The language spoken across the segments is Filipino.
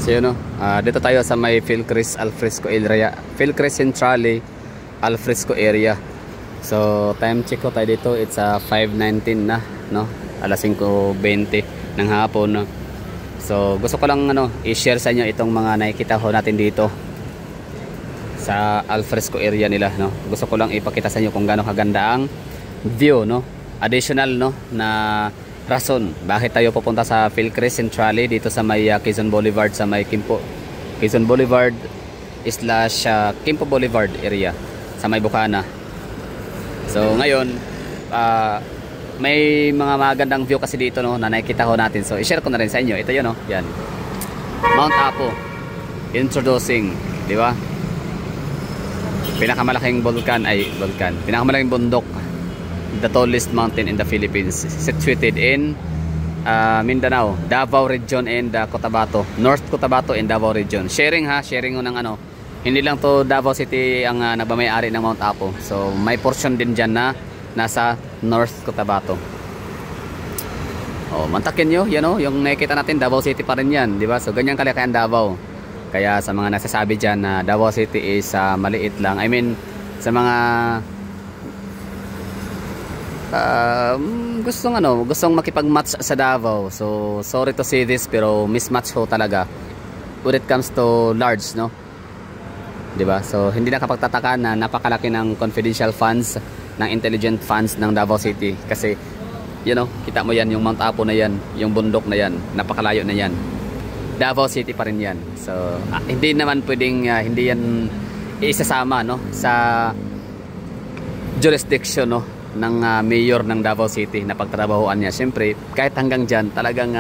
So yun, no? Dito tayo sa may Philcris Alfresco area. Philcris Centrale Alfresco area. So time check ko tayo dito, it's 5:19 na, no? Alas 5:20 ng hapon, no? So gusto ko lang i-share sa inyo itong mga nakikita ho natin dito sa Alfresco area nila, no? Gusto ko lang ipakita sa inyo kung gaano kaganda ang view, no? Additional, no, na rason bakit tayo pupunta sa Philcris Centrale dito sa may Quezon Boulevard, sa may Quezon Boulevard / Quimpo Boulevard area sa may Bukana. So ngayon may mga magandang view kasi dito, no, na nakikita ho natin. So i-share ko na rin sa inyo. Ito 'yun, no. Yan. Mount Apo. Introducing, di ba? Pinakamalaking pinakamalaking bundok, the tallest mountain in the Philippines, situated in Mindanao, Davao Region and Cotabato, North Cotabato and Davao Region. Sharing mo ng hindi lang to Davao City ang nagmamay-ari ng Mount Apo. So may portion din dyan na nasa North Cotabato. Oh, mantakin nyo, yan o, yung nakikita natin Davao City pa rin yan, di ba? So ganyan kalaki ang Davao. Kaya sa mga nagsasabi dyan na Davao City is maliit lang, I mean sa mga gustong makipag-match sa Davao, so sorry to say this, pero mismatch ho talaga when it comes to large, no? Diba? So hindi na kapagtataka na napakalaki ng confidential funds, ng intelligent funds ng Davao City, kasi kita mo yan, yung Mount Apo na yan, yung bundok na yan, napakalayo na yan, Davao City pa rin yan. So hindi naman pwedeng hindi yan isasama, no, sa jurisdiction, no, ng mayor ng Davao City na pagtrabahoan niya. Siyempre kahit hanggang dyan talagang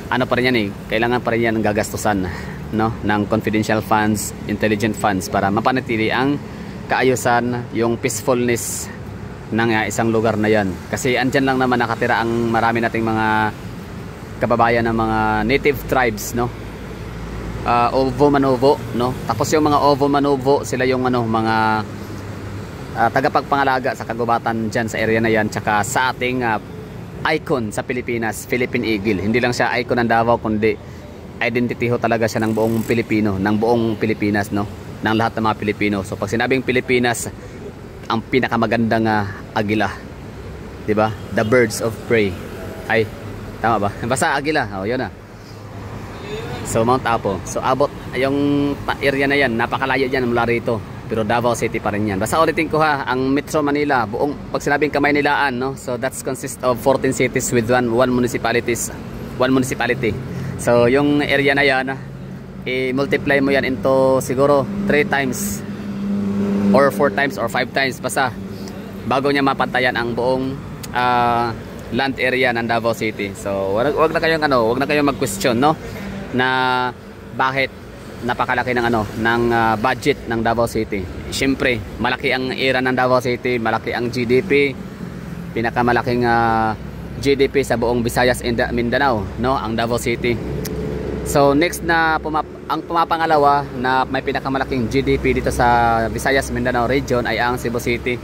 pa rin yan, kailangan pa rin yan ng gagastusan, no, ng confidential funds, intelligent funds, para mapanatili ang kaayusan, yung peacefulness ng isang lugar na yan. Kasi andyan lang naman nakatira ang marami nating mga kababayan ng mga native tribes, no, Ovo Manovo, no. Tapos yung mga Ovo Manovo, sila yung mga tagapagpangalaga sa kagubatan dyan sa area na yan, tsaka sa ating icon sa Pilipinas, Philippine Eagle. Hindi lang siya icon ng Davao, kundi identity ho talaga siya ng buong Pilipino, ng buong Pilipinas, no, ng lahat ng mga Pilipino. So pag sinabing Pilipinas, ang pinakamagandang agila, di ba? The birds of prey. Ay, tama ba? Basta agila. Oh, yun na. So Mount Apo. So abot yung area na yan, napakalayo diyan mula rito. Pero Davao City pa rin yan. Basta ulitin ko ang Metro Manila, buong, pag sinabing Kamaynilaan, no? So that's consist of 14 cities with one municipality. So yung area na yan, i-multiply mo yan into siguro 3 times or 4 times or 5 times basta bago niya mapantayan ang buong land area ng Davao City. So wag na kayong mag-question, no, na bakit napakalaki ng ng budget ng Davao City. Siyempre malaki ang era ng Davao City, malaki ang GDP, pinakamalaking GDP sa buong Visayas and Mindanao, no, ang Davao City. So next na ang pumapangalawa na may pinakamalaking GDP dito sa Visayas Mindanao region ay ang Cebu City.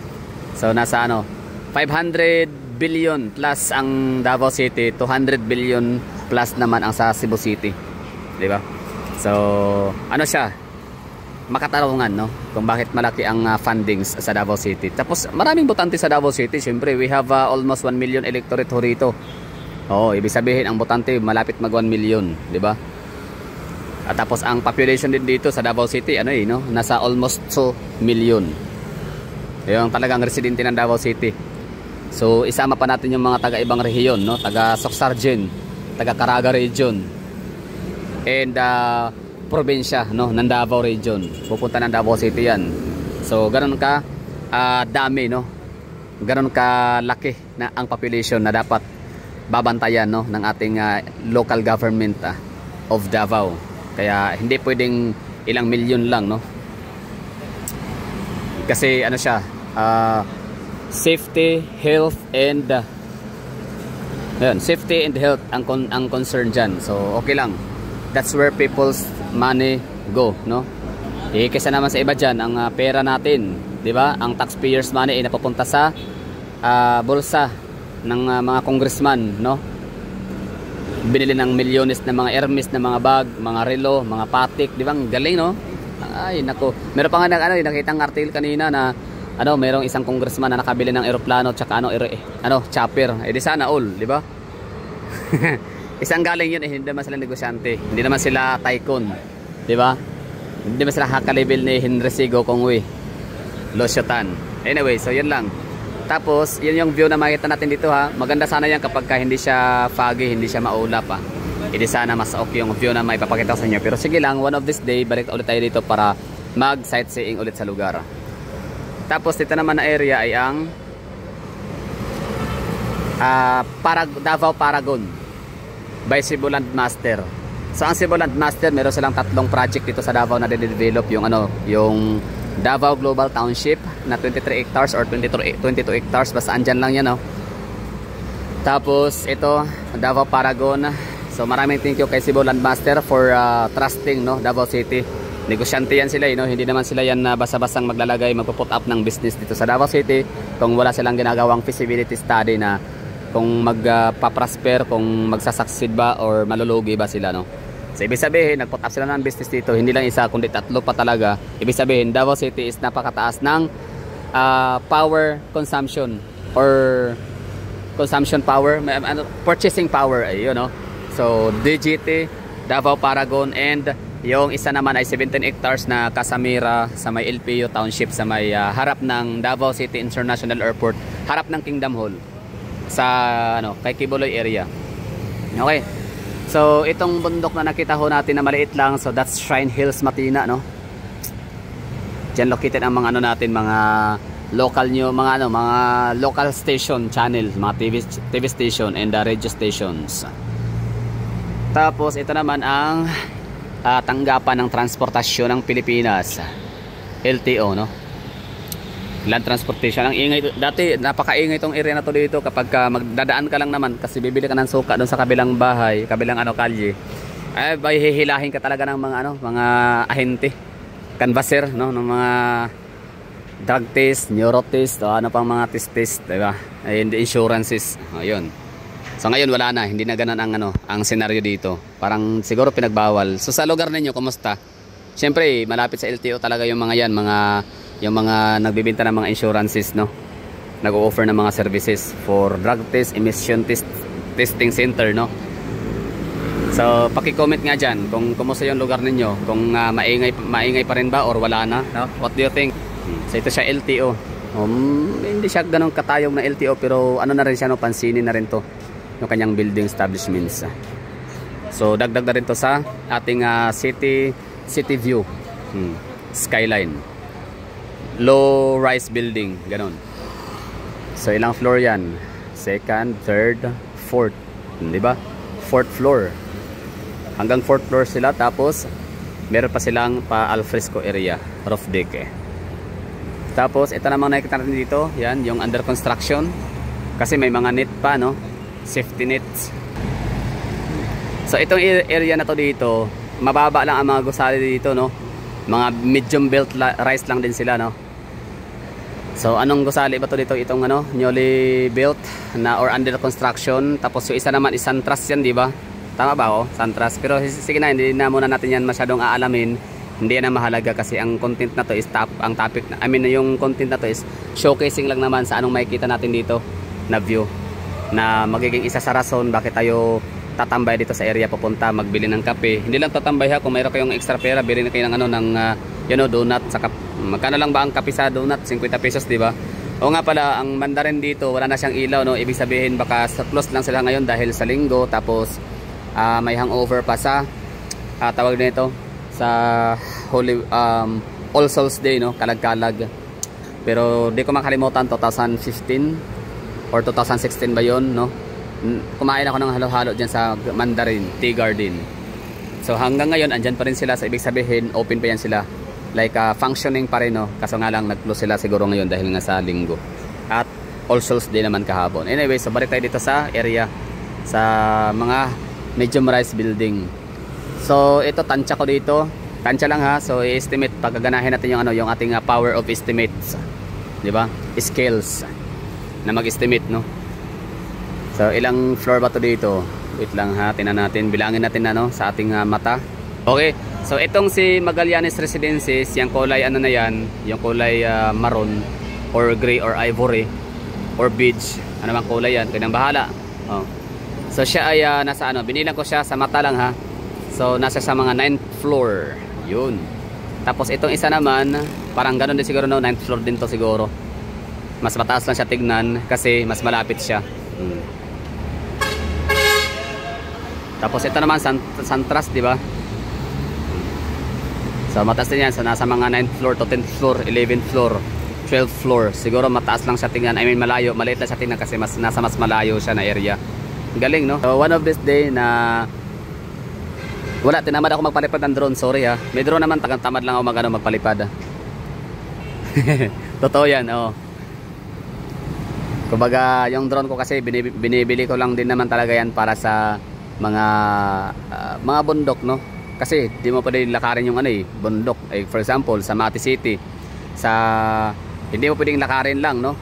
So nasa 500 billion plus ang Davao City, 200 billion plus naman ang sa Cebu City, di ba? So siya, makatarungan, no, kung bakit malaki ang fundings sa Davao City. Tapos maraming botante sa Davao City. Siyempre we have almost 1 million electorate ho rito. Ibig sabihin ang botante malapit mag 1 million, di ba? At tapos ang population din dito sa Davao City no, nasa almost 2 million. Yung talagang residente ng Davao City. So isama pa natin yung mga taga-ibang rehiyon, no, taga Soxargen, taga Caraga region, and probinsya, no, ng Davao region. Pupunta ng Davao City yan. So ganoon ka dami, no, ganoon ka laki na ang population na dapat babantayan, no, ng ating local government of Davao. Kaya hindi pwedeng ilang milyon lang, no, kasi siya, safety, health and safety and health ang concern dyan. So okay lang, that's where people's money go, no. Kaysa naman sa iba dyan, ang pera natin, di ba, ang taxpayers money ay napupunta sa bulsa ng mga congressman, no, binili ng milyones na mga Hermes na mga bag, mga relo, mga patik, di ba? Ang galing, no? Ay, nako. Meron pa nga nakitang article kanina na merong isang congressman na nakabili ng eroplano tsaka chopper. Eh di sana all, di ba? Isang galing yun, hindi naman sila negosyante, hindi naman sila tycoon, di ba? Hindi naman sila hakalibil ni Henry Sigo Kongwe Losyotan. Anyway, so yun lang. Tapos, yun yung view na makita natin dito ha. Maganda sana yan kapag hindi siya foggy, hindi siya maulap ha. Hindi sana mas okay yung view na may papakita ko sa inyo. Pero sige lang, one of this day, balik ulit tayo dito para mag sightseeing ulit sa lugar. Tapos, dito naman na area ay ang Davao Paragon by Cebu Landmaster. So, ang Cebu Landmaster, meron silang 3 project dito sa Davao na de-develop yung yung Davao Global Township na 23 hectares or 22 hectares, basta andyan lang yan, Tapos ito Davao Paragon. So maraming thank you kay Cebu Landmaster for trusting Davao City. Negosyante yan sila, hindi naman sila yan na basa-basang maglalagay, magpo-put up ng business dito sa Davao City kung wala silang ginagawang feasibility study na kung magpa-prosper, kung magsasucceed ba or malulugi ba sila, So ibig sabihin, nag-put up sila ng business dito, hindi lang isa kundi 3 pa talaga. Ibig sabihin, Davao City is napakataas ng power consumption or consumption power, purchasing power, So DGT, Davao Paragon, and yung isa naman ay 17 hectares na Casamira sa may LPU Township sa may harap ng Davao City International Airport, harap ng Kingdom Hall sa kay Kibuloy area. Okay. So itong bundok na nakita ho natin na maliit lang, so that's Shrine Hills Matina, Diyan located ang mga natin, mga local mga local station channels, mga TV station and radio stations. Tapos ito naman ang tanggapan ng transportasyon ng Pilipinas, LTO, Land Transportation. Ang ingay dati, napakaingay itong area na to dito kapag magdadaan ka lang naman kasi bibili ka ng suka doon sa kabilang bahay, kabilang kalye. Ay hihilahin ka talaga ng mga ahente, canvasser, ng mga drug test, neuro test, pang mga test, diba? And insurances. Ayun. So ngayon wala na, hindi na ganun ang senaryo dito. Parang siguro pinagbawal. So sa lugar ninyo, kumusta? Siyempre, malapit sa LTO talaga yung mga yan, yung mga nagbibenta ng mga insurances, nag-o-offer ng mga services for drug test, emission testing center, So paki-comment nga dyan kung kumusta yung lugar ninyo, kung maingay pa rin ba or wala na, What do you think? So ito siya LTO. Hindi siya ganun katayog na LTO, pero na rin siya, pansinin na rin to yung kanyang building establishments. So dagdag na rin to sa ating city view, skyline, low rise building, ganun. So ilang floor yan? Second, third, fourth, di ba? Fourth floor, hanggang fourth floor sila. Tapos meron pa silang alfresco area, roof deck. Tapos ito namang nakikita natin dito, yan yung under construction, kasi may mga net pa, safety nets. So itong area na to dito, mababa lang ang mga gusali dito, mga medium built rice lang din sila, So anong gusali ba to dito? Itong newly built na or under construction. Tapos yung isa naman is Santras yan, di ba? Tama ba ako? Santras. Pero sige na, hindi na muna natin yan masyadong aalamin. Hindi yan na mahalaga kasi ang content na to is yung content na to is showcasing lang naman sa anong makikita natin dito na view, na magiging isa sa rason bakit tayo tatambay dito sa area, papunta magbili ng kape. Hindi lang tatambay kung mayroon kayong extra pera, bilhin na kayo ng donut. Saka magkano lang ba ang kape sa donut? 50 pesos, di ba? O nga pala, ang Mandarin dito wala na siyang ilaw, Ibig sabihin baka close lang sila ngayon dahil sa linggo. Tapos may hangover pa sa tawag nito sa Holy All Souls Day, kalag-kalag. Pero di ko makalimutan, 2015 or 2016 ba yun, kumain ako ng halo-halo dyan sa Mandarin Tea Garden. So hanggang ngayon andyan pa rin sila, sa ibig sabihin open pa yan sila, like functioning pa rin, kaso nga lang nag-close sila siguro ngayon dahil nga sa linggo at All Souls Day naman kahapon. Anyway, so balik tayo dito sa area, sa mga medium rise building. So ito, tansya ko dito, tansya lang so i-estimate, pagkaganahin natin yung ating power of estimates, di ba? Scales na mag-estimate, So ilang floor ba to dito? Wait lang ha, tingnan natin, bilangin natin ano sa ating mata. Okay, so itong si Magallanes Residences, yung kulay ano na yan, yung kulay maroon or gray or ivory or beige, ano mang kulay yan, kaya nang bahala. Oh. So siya ay nasa ano, binilang ko siya sa mata lang ha. So nasa sa mga 9th floor. Yun. Tapos itong isa naman, parang ganoon din siguro no, 9th floor din to siguro. Mas mataas lang siya tignan kasi mas malapit siya. Tapos ito naman Santras, di ba? So mataas din yan. So nasa mga 9th floor to 10th floor, 11th floor, 12th floor. Siguro mataas lang siya tingnan. I mean malayo, maliit lang siya tingnan kasi nasa mas malayo siya na area. Galing no? So one of this day na wala, tinamad ako magpalipad ng drone. Sorry ha. May drone naman, tamad lang ako magpalipad. Totoo yan, oh. Kumbaga yung drone ko kasi binibili ko lang din naman talaga yan para sa mga bundok no. Kasi di mo pwede lakarin yung ano bundok. For example, sa Mati City, hindi mo pwedeng lakarin lang no.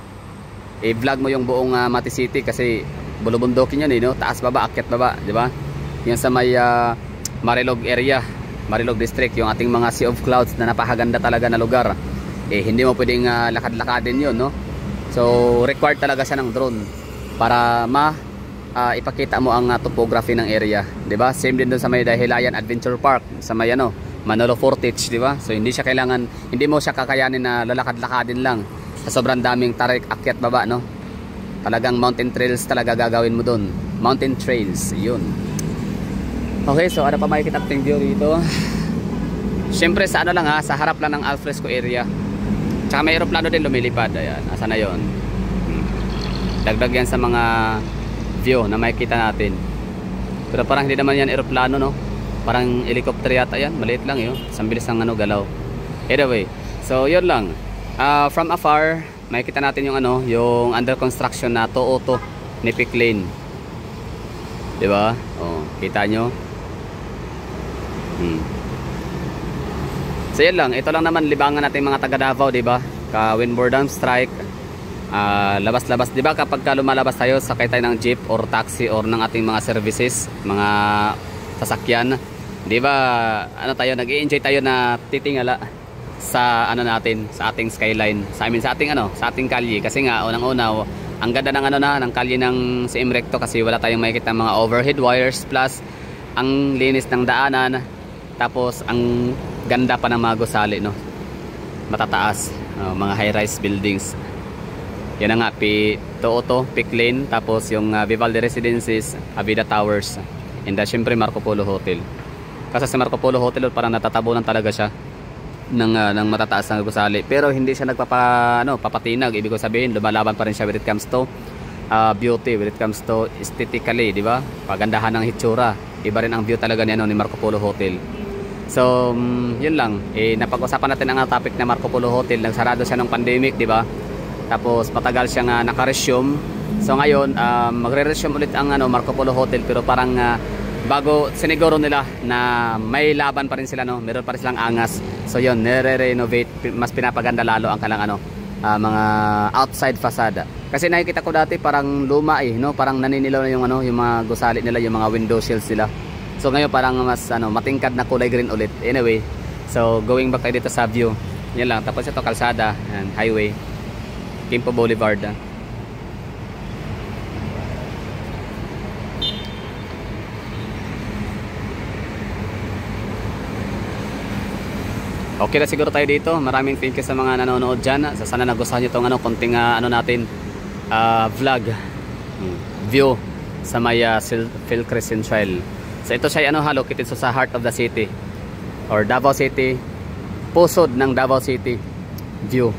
I-vlog mo yung buong Mati City kasi bulubundokin yun no. Taas baba, akyat baba, di ba? Yung sa may Marilog area, Marilog district, yung ating mga Sea of Clouds na napakaganda talaga na lugar. Hindi mo pwedeng lakad-lakadin yun no. So required talaga siya ng drone para ipakita mo ang topography ng area, 'di ba? Same din doon sa may Dahilayan Adventure Park, sa may Manolo Fortich, 'di ba? So hindi mo siya kakayanin na lalakad-lakadin lang sa sobrang daming tarik, akyat, baba, no? Talagang mountain trails talaga gagawin mo doon. Mountain trails, 'yun. Okay, so ano pa makikita nating view dito? Siyempre sa ano lang ha, sa harap lang ng alfresco area. Tsaka may aeroplano din lumilipad. Ayan, asa na yun. Dagdag yan sa mga view na makikita natin. Pero parang hindi naman yan aeroplano no. Parang helicopter yata yan. Maliit lang yun. Isang bilis ng galaw. Anyway, so yun lang. From afar, makikita natin yung yung under construction na Tooto Nipik Lane. Diba? Oh, kita nyo? So yan lang, ito lang naman libangan natin mga taga Davao, di ba? Ka-windboard dam strike, labas-labas, di ba? Kapag lumalabas tayo, sakay tayo ng jeep or taxi or ng ating mga services, mga sasakyan, di ba? Tayo, nag-i-enjoy tayo na titingala sa natin, sa ating skyline, sa ating kalye. Kasi nga unang-una, ang ganda ng ng kalye ng CM Recto kasi wala tayong makikita mga overhead wires, plus ang linis ng daanan, tapos ang ganda pa ng mga gusali no, matataas, mga high-rise buildings. Yan na nga, Tooto, Pick Lane, tapos yung Vivaldi Residences, Avida Towers, and syempre Marco Polo Hotel. Kasi sa Marco Polo Hotel parang natatabunan talaga siya ng matataas na gusali, pero hindi siya papatinag. Ibig ko sabihin, lumalaban pa rin siya when it comes to beauty, when it comes to aesthetically, di ba? Pagandahan ng hitsura, iba rin ang view talaga ni Marco Polo Hotel. So yun lang, napag-usapan natin ang topic na Marco Polo Hotel. Nagsarado siya ng pandemic, di ba? Tapos matagal siyang naka-resume. So ngayon magre-resume ulit ang Marco Polo Hotel, pero parang bago siniguro nila na may laban pa rin sila no, meron pa rin silang angas. So yun, nire-renovate, mas pinapaganda lalo ang kalang mga outside facade. Kasi nakikita ko dati parang luma no, parang naninilaw na yung yung mga gusali nila, yung mga window sills nila. So ngayon parang mas matingkad na kulay green ulit. Anyway, so going back tayo dito sa view. Yan lang, tapos ito kalsada and highway, Quimpo Boulevard. Okay na siguro tayo dito. Maraming thank you sa mga nanonood dyan. Sana nagustuhan nyo itong konting natin vlog view sa may Phil Crescent Trail. So ito siya located sa heart of the city or Davao City, pusod ng Davao City view.